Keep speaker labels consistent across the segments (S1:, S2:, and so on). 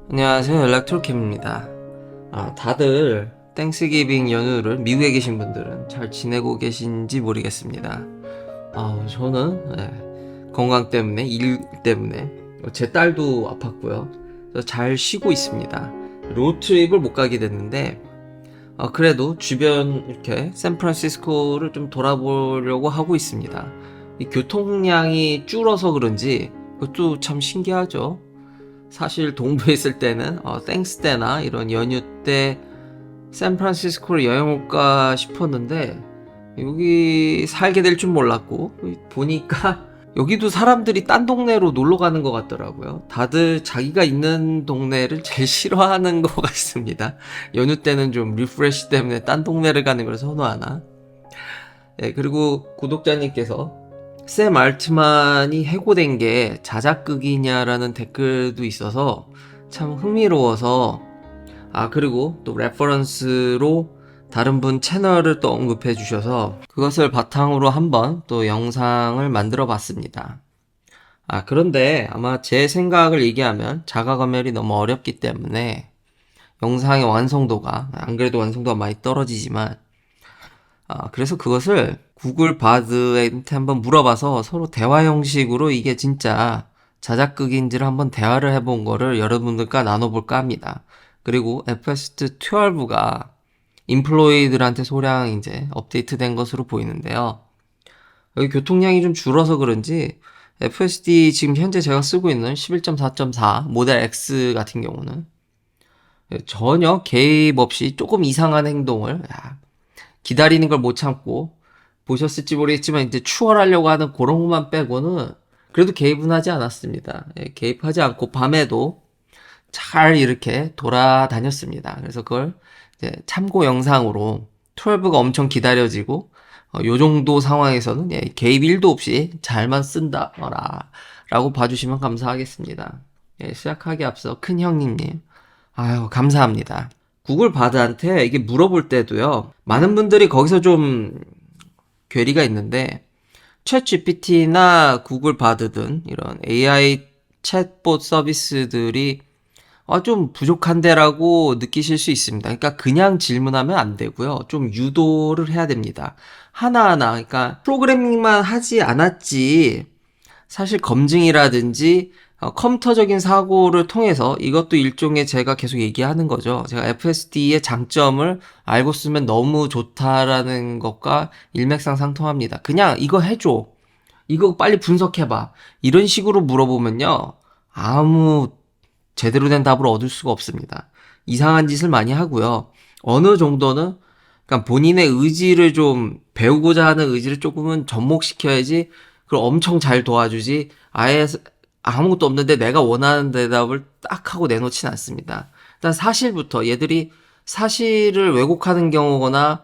S1: 안녕하세요. 연락톨캠입니다. 다들 땡스기빙 연휴를 미국에 계신 분들은 잘 지내고 계신지 모르겠습니다. 저는 건강 때문에 일 때문에 제 딸도 아팠고요. 그래서 잘 쉬고 있습니다. 로드트립을 못 가게 됐는데 그래도 주변 이렇게 샌프란시스코를 좀 돌아보려고 하고 있습니다. 이 교통량이 줄어서 그런지 그것도 참 신기하죠. 사실 동부에 있을 때는 땡스 때나 이런 연휴 때 샌프란시스코를 여행 올까 싶었는데 여기 살게 될 줄 몰랐고 보니까 여기도 사람들이 딴 동네로 놀러 가는 것 같더라고요. 다들 자기가 있는 동네를 제일 싫어하는 것 같습니다. 연휴 때는 좀 리프레시 때문에 딴 동네를 가는 걸 선호하나. 그리고 구독자님께서 샘 알트만이 해고된 게 자작극이냐라는 댓글도 있어서 참 흥미로워서 그리고 또 레퍼런스로 다른 분 채널을 또 언급해 주셔서 그것을 바탕으로 한번 또 영상을 만들어 봤습니다. 그런데 아마 제 생각을 얘기하면 자가검열이 너무 어렵기 때문에 영상의 완성도가 안 그래도 완성도가 많이 떨어지지만 그래서 그것을 구글 바드한테 한번 물어봐서 서로 대화 형식으로 이게 진짜 자작극인지를 한번 대화를 해본 거를 여러분들과 나눠볼까 합니다. 그리고 FST 12가 인플로이들한테 소량 이제 업데이트 된 것으로 보이는데요. 여기 교통량이 좀 줄어서 그런지 FSD 지금 현재 제가 쓰고 있는 11.4.4 모델 X 같은 경우는 전혀 개입 없이 조금 이상한 행동을 기다리는 걸 못 참고 보셨을지 모르겠지만 이제 추월하려고 하는 그런 것만 빼고는 그래도 개입은 하지 않았습니다. 개입하지 않고 밤에도 잘 이렇게 돌아다녔습니다. 그래서 그걸 이제 참고 영상으로 12가 엄청 기다려지고 요 정도 상황에서는 개입 1도 없이 잘만 쓴다거라 라고 봐주시면 감사하겠습니다. 시작하기 앞서 큰 형님님 감사합니다. 구글 바드한테 이게 물어볼 때도요, 많은 분들이 거기서 좀 괴리가 있는데, 챗 GPT나 구글 바드든 이런 AI 챗봇 서비스들이 좀 부족한데라고 느끼실 수 있습니다. 그러니까 그냥 질문하면 안 되고요. 좀 유도를 해야 됩니다. 하나하나, 그러니까 프로그래밍만 하지 않았지, 사실 검증이라든지 컴퓨터적인 사고를 통해서 이것도 일종의 제가 계속 얘기하는 거죠. 제가 FSD의 장점을 알고 쓰면 너무 좋다라는 것과 일맥상통합니다. 그냥 이거 해줘. 이거 빨리 분석해봐. 이런 식으로 물어보면요. 아무 제대로 된 답을 얻을 수가 없습니다. 이상한 짓을 많이 하고요. 어느 정도는 그러니까 본인의 의지를 좀 배우고자 하는 의지를 조금은 접목시켜야지 그걸 엄청 잘 도와주지 아예 아무것도 없는데 내가 원하는 대답을 딱 하고 내놓지는 않습니다. 일단 사실부터 얘들이 사실을 왜곡하는 경우거나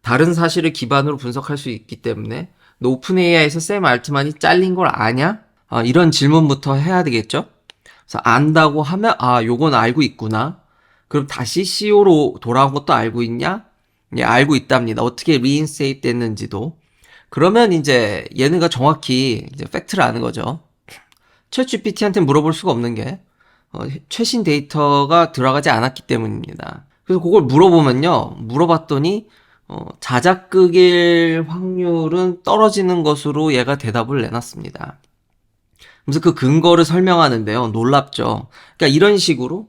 S1: 다른 사실을 기반으로 분석할 수 있기 때문에 너 오픈 AI에서 샘 알트만이 잘린 걸 아냐? 이런 질문부터 해야 되겠죠? 그래서 안다고 하면 요건 알고 있구나. 그럼 다시 CEO로 돌아온 것도 알고 있냐? 알고 있답니다. 어떻게 리인세이트 됐는지도. 그러면 이제 얘네가 정확히 이제 팩트를 아는 거죠. 챗GPT한테 물어볼 수가 없는 게 최신 데이터가 들어가지 않았기 때문입니다. 그래서 그걸 물어보면요. 물어봤더니 자작극일 확률은 떨어지는 것으로 얘가 대답을 내놨습니다. 그래서 그 근거를 설명하는데요. 놀랍죠. 그러니까 이런 식으로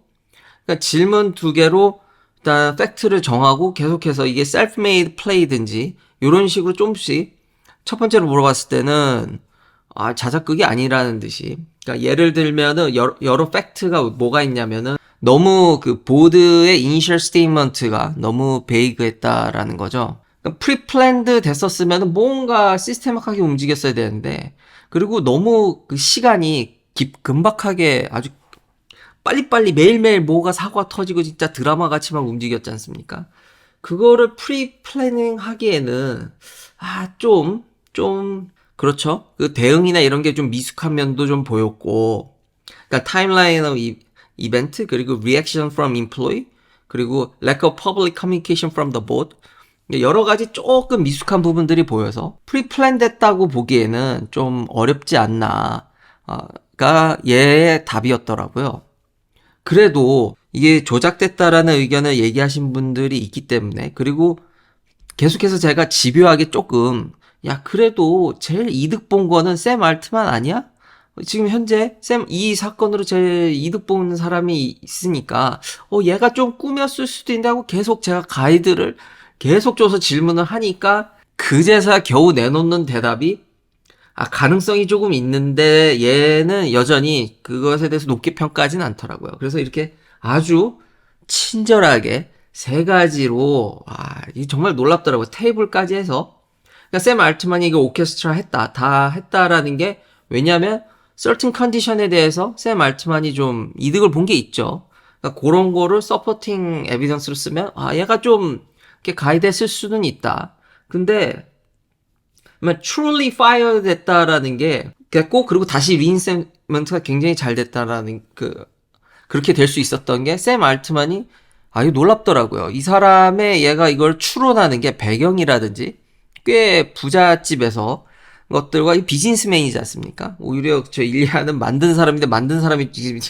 S1: 그러니까 질문 두 개로 일단 팩트를 정하고 계속해서 이게 self-made play든지 이런 식으로 조금씩 첫 번째로 물어봤을 때는 자작극이 아니라는 듯이 그러니까 예를 들면은 여러 팩트가 뭐가 있냐면은 너무 그 보드의 이니셜 스테이트먼트가 너무 베이그했다라는 거죠. 그러니까 프리플랜드 됐었으면 뭔가 시스테마하게 움직였어야 되는데 그리고 너무 그 시간이 금박하게 아주 빨리빨리 매일매일 뭐가 사고가 터지고 진짜 드라마 같이 막 움직였지 않습니까? 그거를 프리플래닝 하기에는 좀 그렇죠. 그 대응이나 이런 게 좀 미숙한 면도 좀 보였고 그러니까 타임라인 오브 이벤트 그리고 reaction from employee 그리고 lack of public communication from the board 여러 가지 조금 미숙한 부분들이 보여서 프리플랜 됐다고 보기에는 좀 어렵지 않나가 얘의 답이었더라고요. 그래도 이게 조작됐다라는 의견을 얘기하신 분들이 있기 때문에, 그리고 계속해서 제가 집요하게 조금, 야, 그래도 제일 이득 본 거는 샘 알트만 아니야? 지금 현재 이 사건으로 제일 이득 보는 사람이 있으니까, 얘가 좀 꾸몄을 수도 있는데 하고 계속 제가 가이드를 계속 줘서 질문을 하니까, 그제서야 겨우 내놓는 대답이, 가능성이 조금 있는데 얘는 여전히 그것에 대해서 높게 평가하진 않더라고요. 그래서 이렇게 아주 친절하게 세 가지로, 이게 정말 놀랍더라고요. 테이블까지 해서. 그러니까 샘 알트만이 이거 오케스트라 했다, 다 했다라는 게, 왜냐면 certain 컨디션에 대해서 샘 알트만이 좀 이득을 본 게 있죠. 그러니까 그런 거를 서포팅 에비던스로 쓰면, 얘가 좀 이렇게 가이드 했을 수는 있다. 근데 truly fire 됐다라는 게 됐고, 그리고 다시 리인센먼트가 굉장히 잘 됐다라는 그렇게 될 수 있었던 게 샘 알트만이, 이거 놀랍더라고요. 이 사람의 얘가 이걸 추론하는 게 배경이라든지 꽤 부잣집에서 것들과 이 비즈니스맨이지 않습니까? 오히려 저 일리아는 만든 사람인데 만든 사람이 지금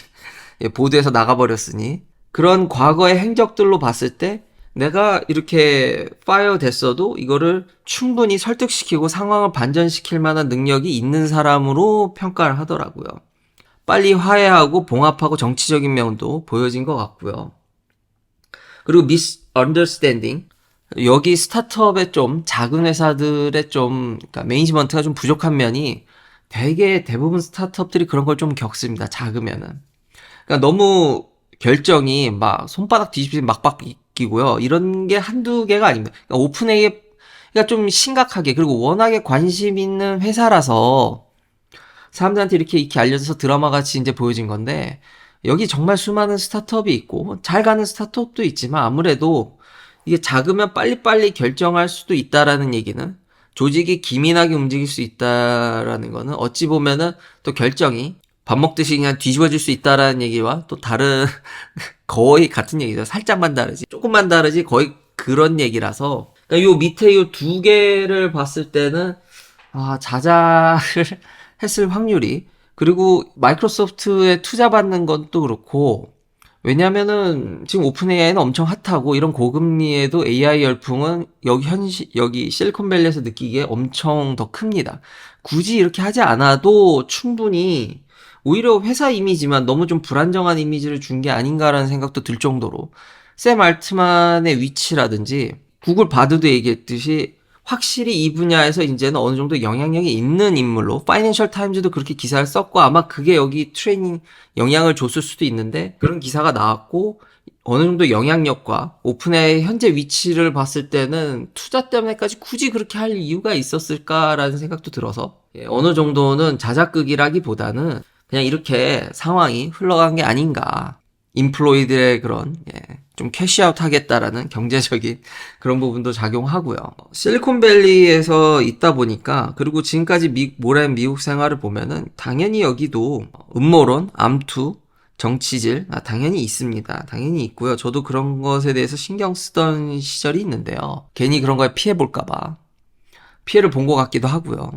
S1: 보도에서 나가버렸으니, 그런 과거의 행적들로 봤을 때 내가 이렇게 파이어 됐어도 이거를 충분히 설득시키고 상황을 반전시킬 만한 능력이 있는 사람으로 평가를 하더라고요. 빨리 화해하고 봉합하고 정치적인 면도 보여진 것 같고요. 그리고 misunderstanding, 여기 스타트업의 좀 작은 회사들의 좀, 그러니까 매니지먼트가 좀 부족한 면이 대부분 스타트업들이 그런 걸 좀 겪습니다. 작으면은. 그러니까 너무 결정이 막 손바닥 뒤집히듯이 막 바뀌고요. 이런 게 한두 개가 아닙니다. 그러니까 오픈AI가 좀 심각하게, 그리고 워낙에 관심 있는 회사라서 사람들한테 이렇게 알려져서 드라마 같이 이제 보여진 건데, 여기 정말 수많은 스타트업이 있고 잘 가는 스타트업도 있지만, 아무래도 이게 작으면 빨리빨리 결정할 수도 있다라는 얘기는, 조직이 기민하게 움직일 수 있다라는 거는 어찌 보면은 또 결정이 밥 먹듯이 그냥 뒤집어질 수 있다라는 얘기와 또 다른 거의 같은 얘기죠. 살짝만 다르지, 조금만 다르지, 거의 그런 얘기라서, 그러니까 요 밑에 요 두 개를 봤을 때는 자작을 했을 확률이, 그리고 마이크로소프트에 투자받는 건 또 그렇고, 왜냐면은 지금 오픈 AI는 엄청 핫하고 이런 고금리에도 AI 열풍은 여기 실리콘밸리에서 느끼기에 엄청 더 큽니다. 굳이 이렇게 하지 않아도 충분히, 오히려 회사 이미지만 너무 좀 불안정한 이미지를 준 게 아닌가라는 생각도 들 정도로, 샘 알트만의 위치라든지 구글 바드도 얘기했듯이 확실히 이 분야에서 이제는 어느 정도 영향력이 있는 인물로, 파이낸셜 타임즈도 그렇게 기사를 썼고 아마 그게 여기 트레이닝 영향을 줬을 수도 있는데, 그런 기사가 나왔고 어느 정도 영향력과 오픈의 현재 위치를 봤을 때는 투자 때문에까지 굳이 그렇게 할 이유가 있었을까라는 생각도 들어서, 어느 정도는 자작극이라기보다는 그냥 이렇게 상황이 흘러간 게 아닌가. 인플로이들의 그런, 좀 캐시아웃 하겠다라는 경제적인 그런 부분도 작용하고요. 실리콘밸리에서 있다 보니까, 그리고 지금까지 오랜 미국 생활을 보면은 당연히 여기도 음모론, 암투, 정치질 당연히 있습니다. 당연히 있고요. 저도 그런 것에 대해서 신경 쓰던 시절이 있는데요. 괜히 그런 거에 피해 볼까봐 피해를 본 것 같기도 하고요.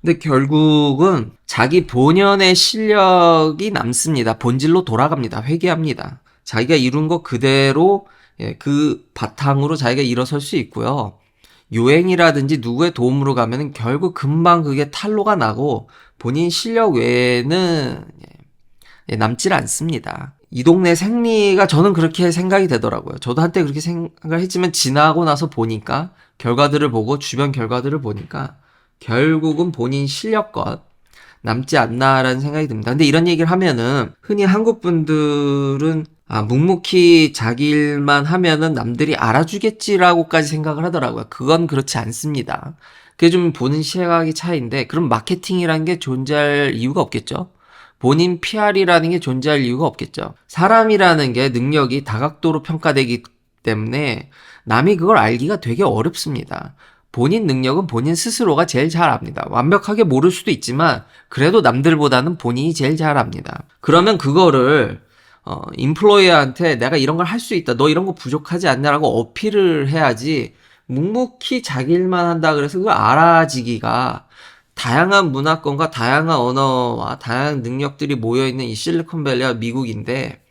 S1: 근데 결국은 자기 본연의 실력이 남습니다. 본질로 돌아갑니다. 회귀합니다. 자기가 이룬 거 그대로, 그 바탕으로 자기가 일어설 수 있고요. 요행이라든지 누구의 도움으로 가면은 결국 금방 그게 탄로가 나고 본인 실력 외에는 남질 않습니다. 이 동네 생리가 저는 그렇게 생각이 되더라고요. 저도 한때 그렇게 생각을 했지만 지나고 나서 보니까, 결과들을 보고 주변 결과들을 보니까 결국은 본인 실력껏 남지 않나라는 생각이 듭니다. 근데 이런 얘기를 하면은 흔히 한국 분들은 묵묵히 자기 일만 하면은 남들이 알아주겠지라고까지 생각을 하더라고요. 그건 그렇지 않습니다. 그게 좀 보는 시각이 차이인데, 그럼 마케팅이라는 게 존재할 이유가 없겠죠. 본인 PR이라는 게 존재할 이유가 없겠죠. 사람이라는 게 능력이 다각도로 평가되기 때문에 남이 그걸 알기가 되게 어렵습니다. 본인 능력은 본인 스스로가 제일 잘 압니다. 완벽하게 모를 수도 있지만 그래도 남들보다는 본인이 제일 잘 압니다. 그러면 그거를 인플로이어한테 내가 이런 걸 할 수 있다, 너 이런 거 부족하지 않냐라고 어필을 해야지, 묵묵히 자기 일만 한다 그래서 그걸 알아지기가, 다양한 문화권과 다양한 언어와 다양한 능력들이 모여있는 이 실리콘밸리와 미국인데,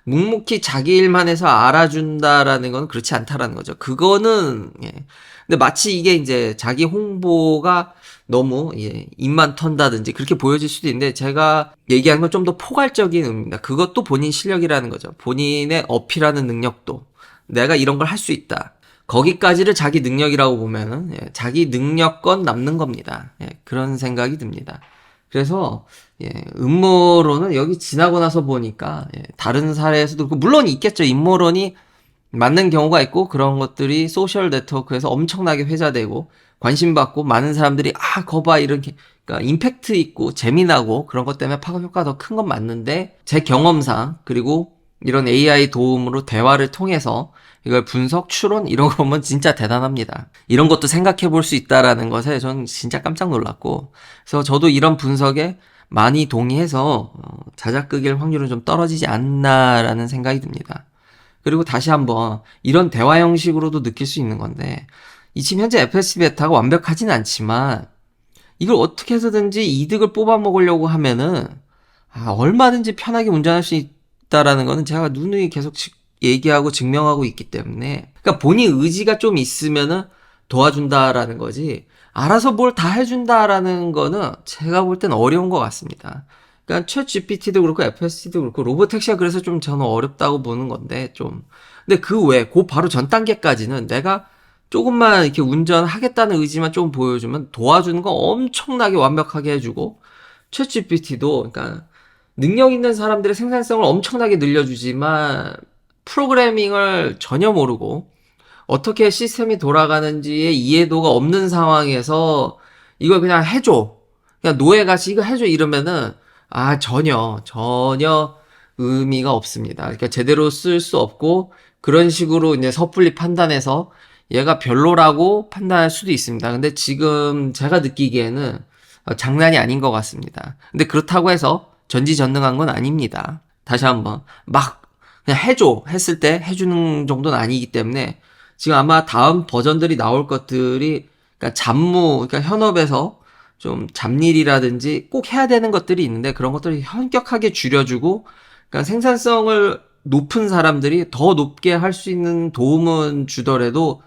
S1: 묵묵히 자기 일만 해서 알아준다라는 건 그렇지 않다라는 거죠. 그거는 예. 근데 마치 이게 이제 자기 홍보가 너무 입만 턴다든지 그렇게 보여질 수도 있는데 제가 얘기하는 건 좀 더 포괄적인 의미입니다. 그것도 본인 실력이라는 거죠. 본인의 어필하는 능력도 내가 이런 걸 할 수 있다. 거기까지를 자기 능력이라고 보면은 자기 능력건 남는 겁니다. 그런 생각이 듭니다. 그래서 음모론은 여기 지나고 나서 보니까 다른 사례에서도 물론 있겠죠.陰謀論이 맞는 경우가 있고 그런 것들이 소셜 네트워크에서 엄청나게 회자되고 관심받고 많은 사람들이 거봐 이렇게 그러니까 임팩트 있고 재미나고 그런 것 때문에 파급 효과가 더 큰 건 맞는데 제 경험상 그리고 이런 AI 도움으로 대화를 통해서 이걸 분석, 추론 이런 거 보면 진짜 대단합니다. 이런 것도 생각해 볼 수 있다라는 것에 전 진짜 깜짝 놀랐고 그래서 저도 이런 분석에 많이 동의해서 자작극일 확률은 좀 떨어지지 않나라는 생각이 듭니다. 그리고 다시 한번 이런 대화 형식으로도 느낄 수 있는 건데 지금 현재 FSC 베타가 완벽하진 않지만 이걸 어떻게 해서든지 이득을 뽑아 먹으려고 하면은 얼마든지 편하게 운전할 수 있다라는 거는 제가 누누이 계속 얘기하고 증명하고 있기 때문에 그러니까 본인 의지가 좀 있으면은 도와준다라는 거지 알아서 뭘 다 해준다라는 거는 제가 볼 땐 어려운 것 같습니다. 그러니까 챗 GPT도 그렇고 FSC도 그렇고 로보택시가 그래서 좀 저는 어렵다고 보는 건데 좀 근데 그 외에 그 바로 전 단계까지는 내가 조금만 이렇게 운전하겠다는 의지만 좀 보여주면 도와주는 거 엄청나게 완벽하게 해주고 챗 GPT도 그러니까 능력 있는 사람들의 생산성을 엄청나게 늘려주지만 프로그래밍을 전혀 모르고 어떻게 시스템이 돌아가는지의 이해도가 없는 상황에서 이걸 그냥 해줘. 그냥 노예같이 이거 해줘 이러면은 전혀 의미가 없습니다. 그러니까 제대로 쓸 수 없고 그런 식으로 이제 섣불리 판단해서 얘가 별로라고 판단할 수도 있습니다. 근데 지금 제가 느끼기에는 장난이 아닌 것 같습니다. 근데 그렇다고 해서 전지전능한 건 아닙니다. 다시 한번 막 그냥 해줘 했을 때 해주는 정도는 아니기 때문에 지금 아마 다음 버전들이 나올 것들이 그러니까 그러니까 현업에서 좀 잡일이라든지 꼭 해야 되는 것들이 있는데 그런 것들을 현격하게 줄여주고 그러니까 생산성을 높은 사람들이 더 높게 할 수 있는 도움은 주더라도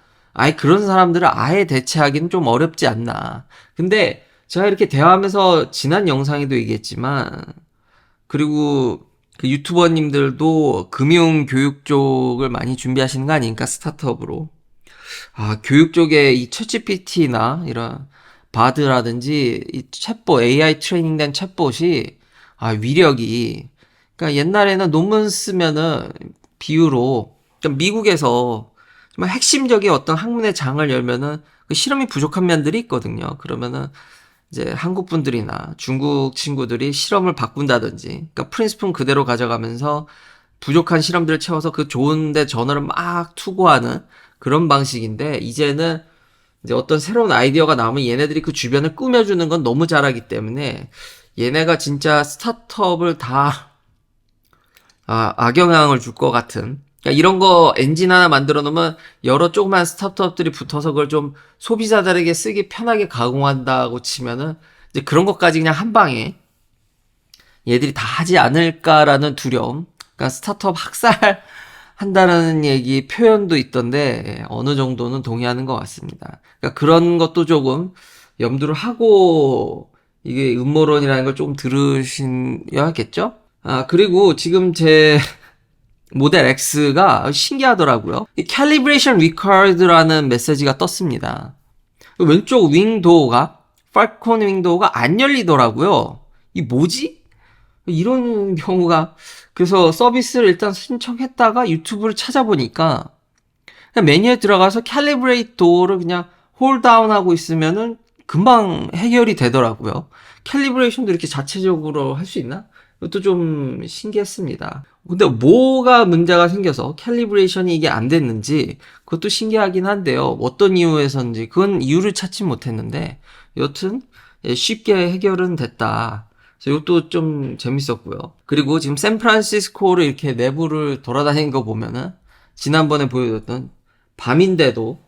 S1: 그런 사람들을 아예 대체하기는 좀 어렵지 않나. 근데 제가 이렇게 대화하면서 지난 영상에도 얘기했지만 그리고 그 유튜버님들도 금융 교육 쪽을 많이 준비하시는 거 아닙니까? 스타트업으로. 교육 쪽에 이 챗GPT나 이런 바드라든지 이 챗봇, AI 트레이닝된 챗봇이 위력이 그러니까 옛날에는 논문 쓰면은 비유로 그러니까 미국에서 정말 핵심적인 어떤 학문의 장을 열면은 그 실험이 부족한 면들이 있거든요. 그러면은 이제 한국 분들이나 중국 친구들이 실험을 바꾼다든지, 그러니까 프린스품 그대로 가져가면서 부족한 실험들을 채워서 그 좋은데 전어를 막 투고하는 그런 방식인데, 이제는 이제 어떤 새로운 아이디어가 나오면 얘네들이 그 주변을 꾸며주는 건 너무 잘하기 때문에 얘네가 진짜 스타트업을 다 악영향을 줄 것 같은 그러니까 이런 거 엔진 하나 만들어 놓으면 여러 조그만 스타트업들이 붙어서 그걸 좀 소비자들에게 쓰기 편하게 가공한다고 치면은 이제 그런 것까지 그냥 한 방에 얘들이 다 하지 않을까라는 두려움. 그러니까 스타트업 학살 한다는 얘기 표현도 있던데 어느 정도는 동의하는 것 같습니다. 그러니까 그런 것도 조금 염두를 하고 이게 음모론이라는 걸 좀 들으셔야겠죠? 그리고 지금 제 모델 X가 신기하더라고요. 이 calibration required라는 메시지가 떴습니다. 왼쪽 윙도어가 팔콘 윙도어가 안 열리더라고요. 이 뭐지? 이런 경우가 그래서 서비스를 일단 신청했다가 유튜브를 찾아보니까 그냥 메뉴에 들어가서 calibrate door를 그냥 홀다운 하고 있으면은 금방 해결이 되더라고요. 캘리브레이션도 이렇게 자체적으로 할 수 있나? 이것도 좀 신기했습니다. 근데 뭐가 문제가 생겨서 캘리브레이션이 이게 안 됐는지 그것도 신기하긴 한데요. 어떤 이유에서인지 그건 이유를 찾지 못했는데 여튼 쉽게 해결은 됐다. 그래서 이것도 좀 재밌었고요. 그리고 지금 샌프란시스코를 이렇게 내부를 돌아다니는 거 보면은 지난번에 보여줬던 밤인데도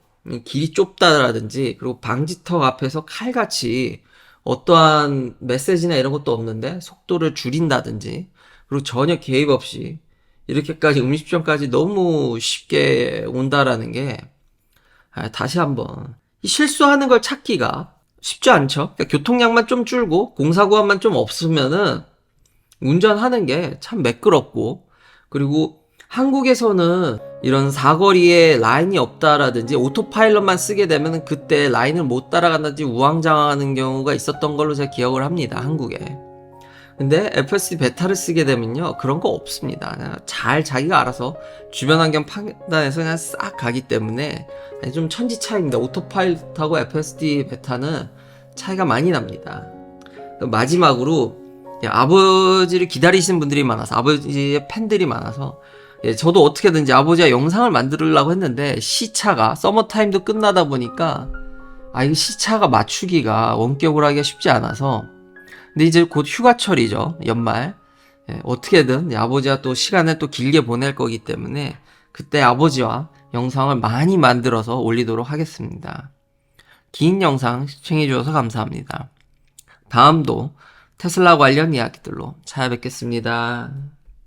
S1: 길이 좁다라든지 그리고 방지턱 앞에서 칼같이 어떠한 메시지나 이런 것도 없는데 속도를 줄인다든지 그리고 전혀 개입 없이 이렇게까지 음식점까지 너무 쉽게 온다라는 게 다시 한번 이 실수하는 걸 찾기가 쉽지 않죠. 그러니까 교통량만 좀 줄고 공사 구간만 좀 없으면은 운전하는 게 참 매끄럽고, 그리고 한국에서는 이런 사거리에 라인이 없다라든지 오토파일럿만 쓰게 되면 그때 라인을 못 따라간다든지 우왕좌왕하는 경우가 있었던 걸로 제가 기억을 합니다, 한국에. 근데 FSD 베타를 쓰게 되면요, 그런 거 없습니다. 그냥 잘 자기가 알아서 주변 환경 판단해서 그냥 싹 가기 때문에 좀 천지 차이입니다. 오토파일럿하고 FSD 베타는 차이가 많이 납니다. 마지막으로, 아버지를 기다리시는 분들이 많아서, 아버지의 팬들이 많아서, 저도 어떻게든지 아버지와 영상을 만들려고 했는데 시차가 서머타임도 끝나다 보니까 이 시차가 맞추기가 원격으로 하기가 쉽지 않아서. 근데 이제 곧 휴가철이죠, 연말. 어떻게든 아버지와 또 시간을 또 길게 보낼 거기 때문에 그때 아버지와 영상을 많이 만들어서 올리도록 하겠습니다. 긴 영상 시청해주셔서 감사합니다. 다음도 테슬라 관련 이야기들로 찾아뵙겠습니다.